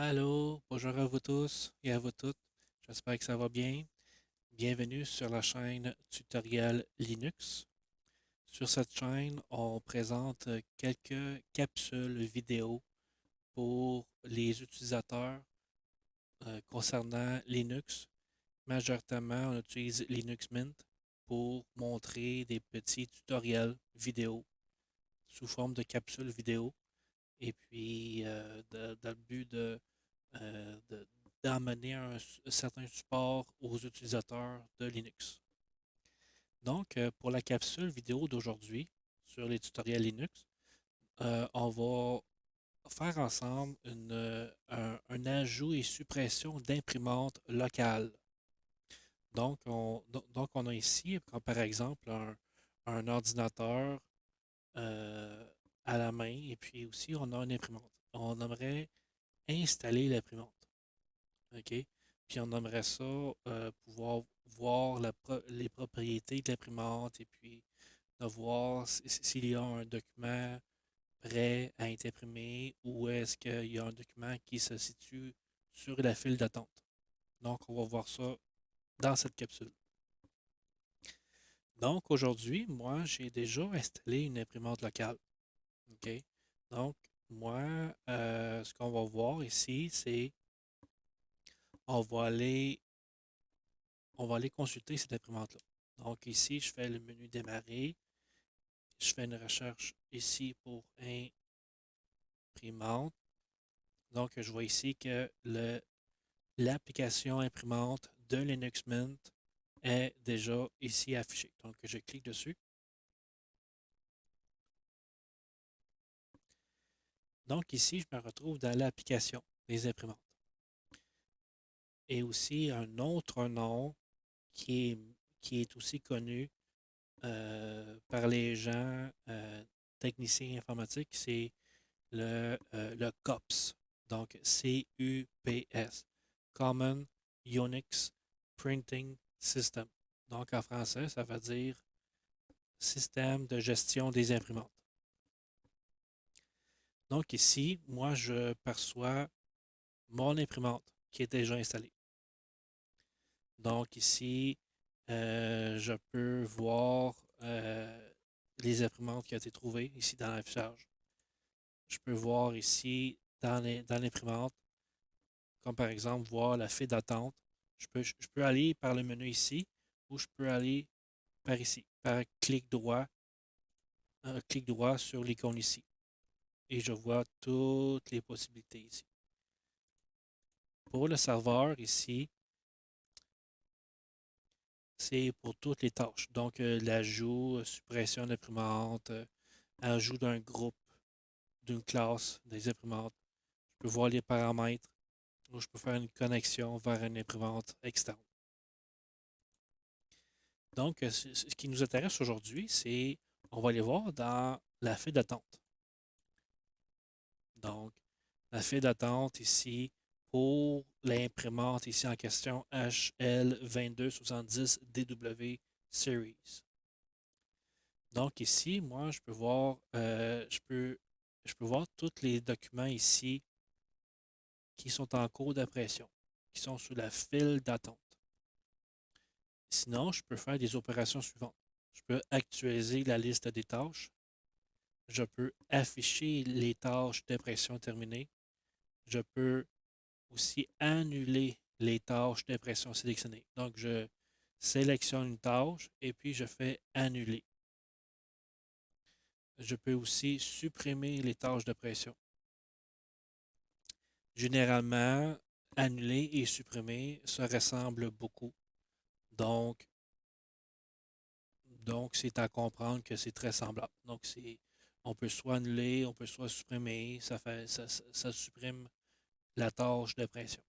Allô, bonjour à vous tous et à vous toutes. J'espère que ça va bien. Bienvenue sur la chaîne Tutoriel Linux. Sur cette chaîne, on présente quelques capsules vidéo pour les utilisateurs concernant Linux. Majoritairement, on utilise Linux Mint pour montrer des petits tutoriels vidéo sous forme de capsules vidéo et puis dans le but de- d'amener un certain support aux utilisateurs de Linux. Donc, pour la capsule vidéo d'aujourd'hui sur les tutoriels Linux, on va faire ensemble un ajout et suppression d'imprimantes locales. Donc, on a ici, comme par exemple, un ordinateur euh, à la main et puis aussi on a une imprimante. On aimerait installer l'imprimante. OK? Puis on aimerait ça pouvoir voir les propriétés de l'imprimante et puis de voir s'il y a un document prêt à être imprimé ou est-ce qu'il y a un document qui se situe sur la file d'attente. Donc, on va voir ça dans cette capsule. Donc, aujourd'hui, moi, j'ai déjà installé une imprimante locale. OK? Donc, moi, ce qu'on va voir ici, c'est on va aller on va aller consulter cette imprimante-là. Donc ici, je fais le menu démarrer. Je fais une recherche ici pour imprimante. Donc je vois ici que l'application imprimante de Linux Mint est déjà ici affichée. Donc je clique dessus. Donc ici, je me retrouve dans l'application des imprimantes. Et aussi un autre nom qui est, qui est aussi connu par les gens techniciens informatiques, c'est le CUPS. Donc, CUPS. Common Unix Printing System. Donc, en français, ça veut dire système de gestion des imprimantes. Donc, ici, moi, je perçois mon imprimante qui est déjà installée. Donc, ici, je peux voir les imprimantes qui ont été trouvées ici dans l'affichage. Je peux voir ici dans l'imprimante, comme par exemple voir la file d'attente. Je peux aller par le menu ici ou je peux aller par ici, par clic droit sur l'icône ici. Et je vois toutes les possibilités ici. Pour le serveur ici, c'est pour toutes les tâches. Donc, l'ajout, suppression d'imprimante, ajout d'un groupe, d'une classe, des imprimantes. Je peux voir les paramètres ou je peux faire une connexion vers une imprimante externe. Donc, ce qui nous intéresse aujourd'hui, c'est, on va aller voir dans la file d'attente. Donc, la file d'attente ici pour l'imprimante ici en question HL2270DW Series. Donc ici, moi, je peux voir, je peux voir tous les documents ici qui sont en cours d'impression, qui sont sous la file d'attente. Sinon, je peux faire des opérations suivantes. Je peux actualiser la liste des tâches. Je peux afficher les tâches d'impression terminées. Je peux aussi annuler les tâches d'impression sélectionnées. Donc, je sélectionne une tâche et puis je fais annuler. Je peux aussi supprimer les tâches de pression. Généralement, annuler et supprimer se ressemblent beaucoup. Donc, donc c'est à comprendre que c'est très semblable. Donc, on peut soit annuler, on peut soit supprimer. Ça supprime la tâche de pression.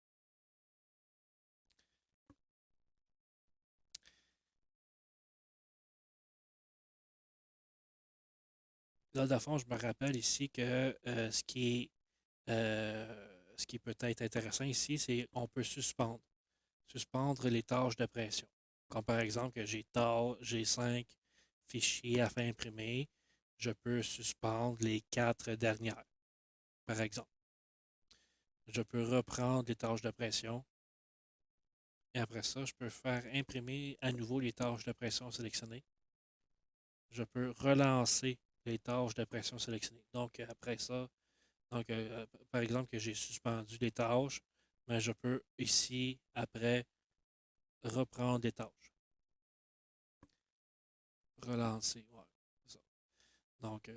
Là, de fond, je me rappelle ici que ce qui peut être intéressant ici, c'est qu'on peut suspendre les tâches de pression. Comme par exemple que j'ai 5 fichiers à faire imprimer, je peux suspendre les 4 dernières, par exemple. Je peux reprendre les tâches de pression. Et après ça, je peux faire imprimer à nouveau les tâches de pression sélectionnées. Je peux relancer les tâches de pression sélectionnées. Donc, après ça, par exemple, que j'ai suspendu les tâches, mais je peux ici, après, reprendre les tâches. Relancer. Ouais, c'est ça. Donc,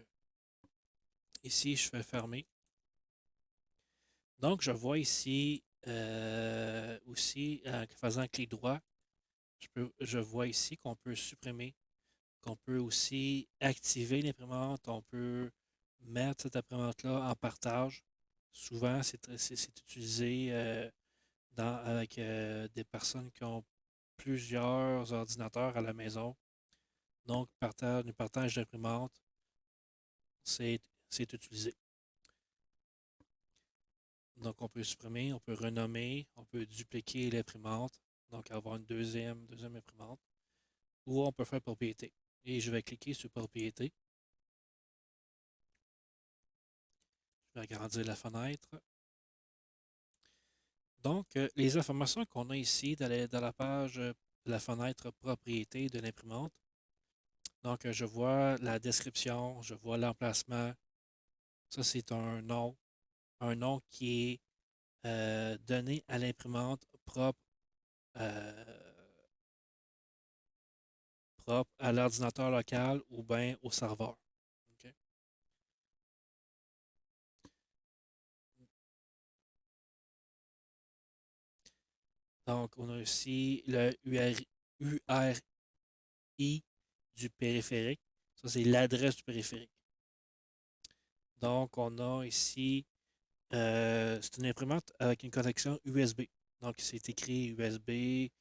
ici, je fais fermer. Donc, je vois ici aussi, en faisant clic droit, je vois ici qu'on peut supprimer, qu'on peut aussi activer l'imprimante, on peut mettre cette imprimante-là en partage. Souvent, c'est utilisé avec des personnes qui ont plusieurs ordinateurs à la maison. Donc, le partage d'imprimante, c'est utilisé. Donc, on peut supprimer, on peut renommer, on peut dupliquer l'imprimante, donc avoir une deuxième imprimante, ou on peut faire propriété. Et je vais cliquer sur propriété. Je vais agrandir la fenêtre. Donc, les informations qu'on a ici dans la page de la fenêtre propriété de l'imprimante. Donc, je vois la description, je vois l'emplacement. Ça, c'est un nom qui est donné à l'imprimante euh, propre à l'ordinateur local ou bien au serveur. OK? Donc, on a ici le URI du périphérique. Ça, c'est l'adresse du périphérique. Donc, on a ici, c'est une imprimante avec une connexion USB. Donc, c'est écrit USB, puis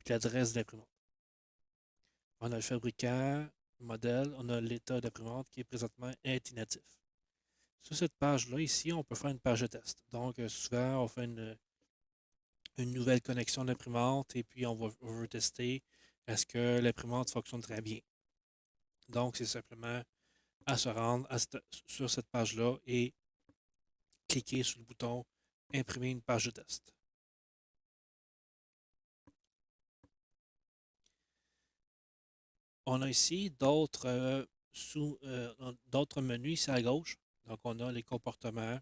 l'adresse de l'imprimante. On a le fabricant, le modèle, on a l'état d'imprimante qui est présentement inactif. Sur cette page-là, ici, on peut faire une page de test. Donc, souvent, on fait une nouvelle connexion d'imprimante et puis on veut tester est-ce que l'imprimante fonctionne très bien. Donc, c'est simplement à se rendre sur cette page-là et cliquer sur le bouton Imprimer une page de test. On a ici d'autres menus ici à gauche. Donc, on a les comportements.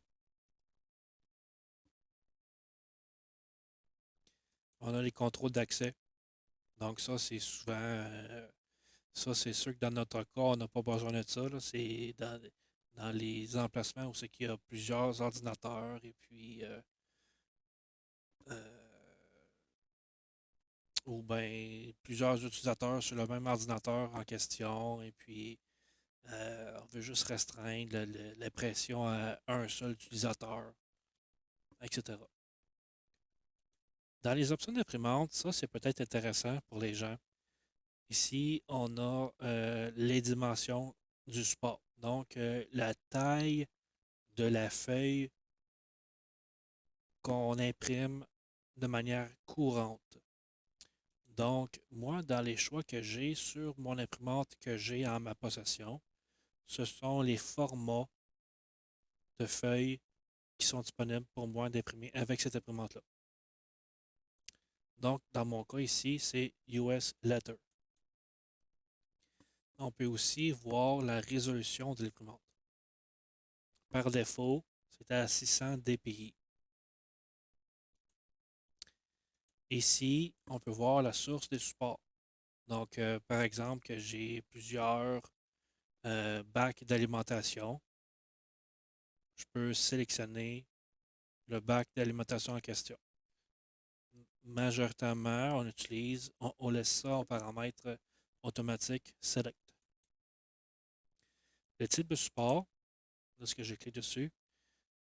On a les contrôles d'accès. Donc, ça, c'est souvent. Ça, c'est sûr que dans notre cas, on n'a pas besoin de ça. C'est dans les emplacements où c'est qu'il y a plusieurs ordinateurs et puis. Euh, ou bien plusieurs utilisateurs sur le même ordinateur en question. Et puis, on veut juste restreindre l'impression à un seul utilisateur, etc. Dans les options d'imprimante, ça, c'est peut-être intéressant pour les gens. Ici, on a les dimensions du support. Donc, la taille de la feuille qu'on imprime de manière courante. Donc, moi, dans les choix que j'ai sur mon imprimante que j'ai en ma possession, ce sont les formats de feuilles qui sont disponibles pour moi d'imprimer avec cette imprimante-là. Donc, dans mon cas ici, c'est US Letter. On peut aussi voir la résolution de l'imprimante. Par défaut, c'est à 600 dpi. Ici, on peut voir la source des supports. Donc, par exemple, que j'ai plusieurs bacs d'alimentation. Je peux sélectionner le bac d'alimentation en question. Majoritairement, on laisse ça en paramètre automatique Select. Le type de support, lorsque je clique dessus,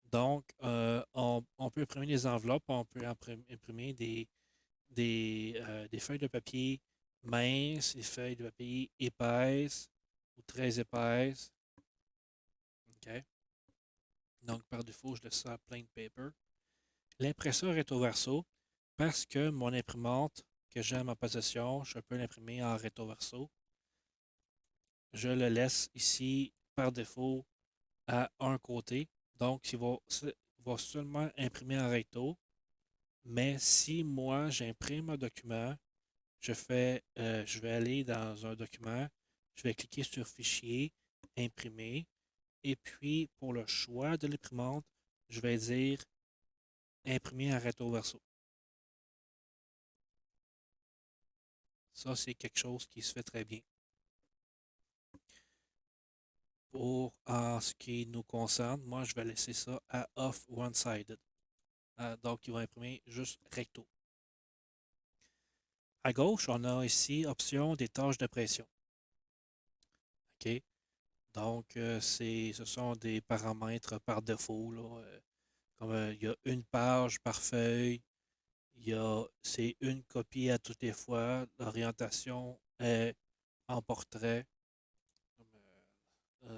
donc on peut imprimer des enveloppes, on peut imprimer des feuilles de papier minces, des feuilles de papier épaisses ou très épaisses. OK? Donc, par défaut, je laisse ça à plain paper. L'impresseur recto verso, parce que mon imprimante que j'ai à ma possession, je peux l'imprimer en recto verso. Je le laisse ici par défaut à un côté. Donc, il va va seulement imprimer en recto, mais si moi j'imprime un document, je vais aller dans un document, je vais cliquer sur Fichier, Imprimer, et puis pour le choix de l'imprimante, je vais dire Imprimer en recto verso. Ça, c'est quelque chose qui se fait très bien. En ce qui nous concerne, moi, je vais laisser ça à Off One-Sided. Donc, il va imprimer juste recto. À gauche, on a ici option des tâches de pression. OK? Donc, ce sont des paramètres par défaut, là, comme il y a une page par feuille, c'est une copie à toutes les fois, l'orientation est en portrait, comme,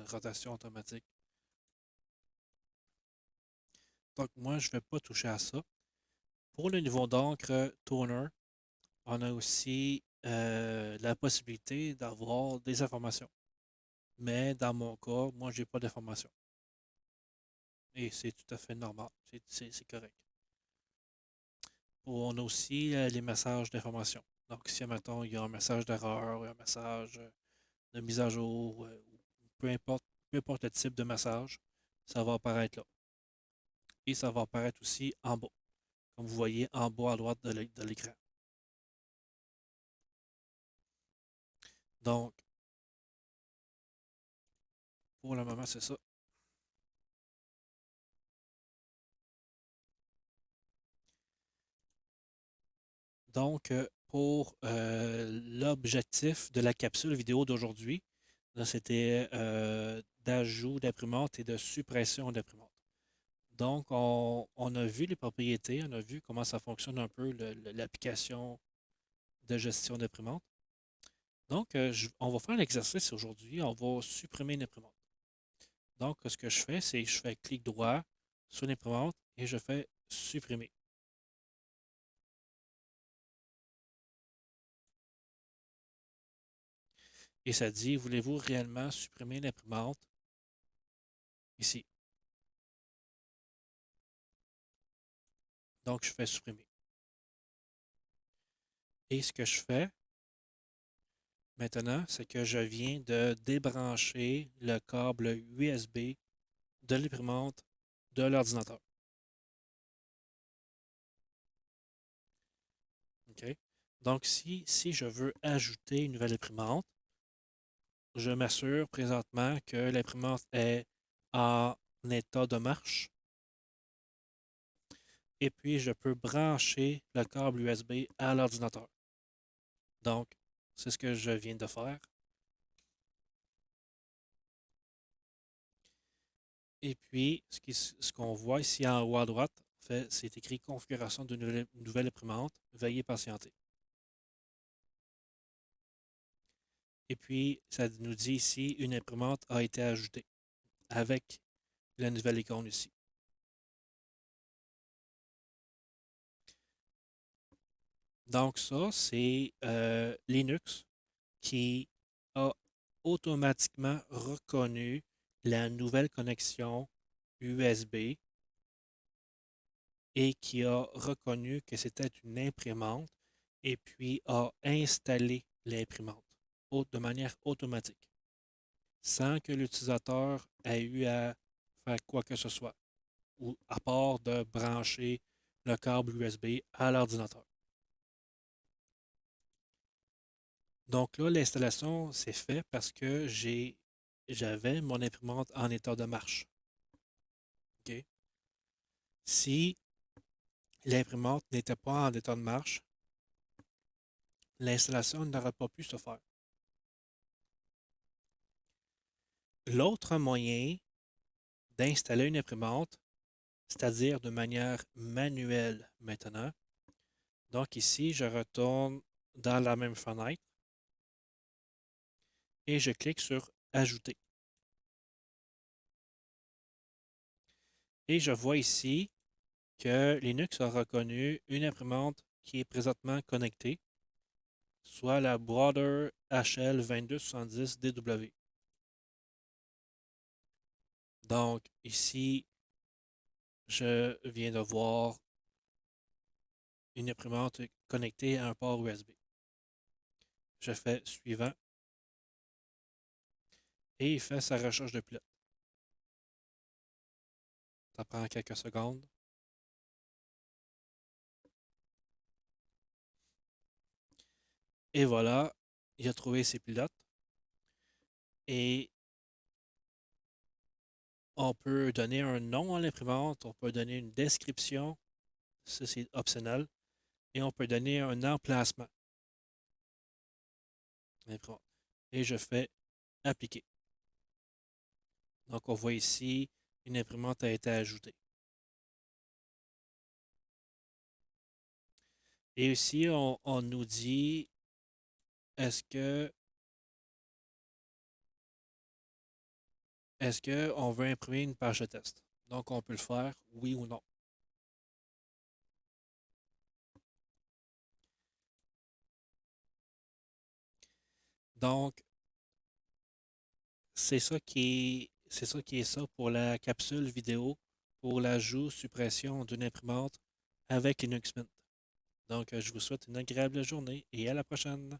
rotation automatique. Donc, moi, je ne vais pas toucher à ça. Pour le niveau d'encre toner, on a aussi la possibilité d'avoir des informations. Mais dans mon cas, moi, j'ai pas d'informations. Et c'est tout à fait normal. C'est correct. On a aussi les messages d'information. Donc, si, mettons, il y a un message d'erreur, un message de mise à jour, peu importe le type de message, ça va apparaître là. Et ça va apparaître aussi en bas, comme vous voyez en bas à droite de l'écran. Donc, pour le moment, c'est ça. Donc, pour l'objectif de la capsule vidéo d'aujourd'hui, c'était d'ajout d'imprimante et de suppression d'imprimante. Donc, on a vu les propriétés, on a vu comment ça fonctionne un peu l'application de gestion d'imprimante. Donc, on va faire l'exercice aujourd'hui, on va supprimer une imprimante. Donc, ce que je fais, c'est que je fais clic droit sur l'imprimante et je fais supprimer. Et ça dit, voulez-vous réellement supprimer l'imprimante ici? Donc, je fais supprimer. Et ce que je fais maintenant, c'est que je viens de débrancher le câble USB de l'imprimante de l'ordinateur. OK? Donc, si je veux ajouter une nouvelle imprimante, je m'assure présentement que l'imprimante est en état de marche. Et puis, je peux brancher le câble USB à l'ordinateur. Donc, c'est ce que je viens de faire. Et puis, ce qu'on voit ici en haut à droite, c'est écrit configuration de nouvelle imprimante. Veuillez patienter. Et puis, ça nous dit ici, une imprimante a été ajoutée avec la nouvelle icône ici. Donc ça, c'est Linux qui a automatiquement reconnu la nouvelle connexion USB et qui a reconnu que c'était une imprimante et puis a installé l'imprimante de manière automatique, sans que l'utilisateur ait eu à faire quoi que ce soit, ou à part de brancher le câble USB à l'ordinateur. Donc là, l'installation s'est faite parce que j'avais mon imprimante en état de marche. OK? Si l'imprimante n'était pas en état de marche, l'installation n'aurait pas pu se faire. L'autre moyen d'installer une imprimante, c'est-à-dire de manière manuelle maintenant, donc ici, je retourne dans la même fenêtre et je clique sur Ajouter. Et je vois ici que Linux a reconnu une imprimante qui est présentement connectée, soit la Brother HL2270DW. Donc ici, je viens de voir une imprimante connectée à un port USB. Je fais suivant et il fait sa recherche de pilote. Ça prend quelques secondes. Et voilà, il a trouvé ses pilotes. Et on peut donner un nom à l'imprimante, on peut donner une description, ça c'est optionnel, et on peut donner un emplacement à l'imprimante. Et je fais appliquer. Donc on voit ici, une imprimante a été ajoutée. Et ici, on nous dit, est-ce que est-ce qu'on veut imprimer une page de test? Donc on peut le faire, oui ou non. Donc, c'est ça qui est ça pour la capsule vidéo pour l'ajout, suppression d'une imprimante avec Linux Mint. Donc, je vous souhaite une agréable journée et à la prochaine.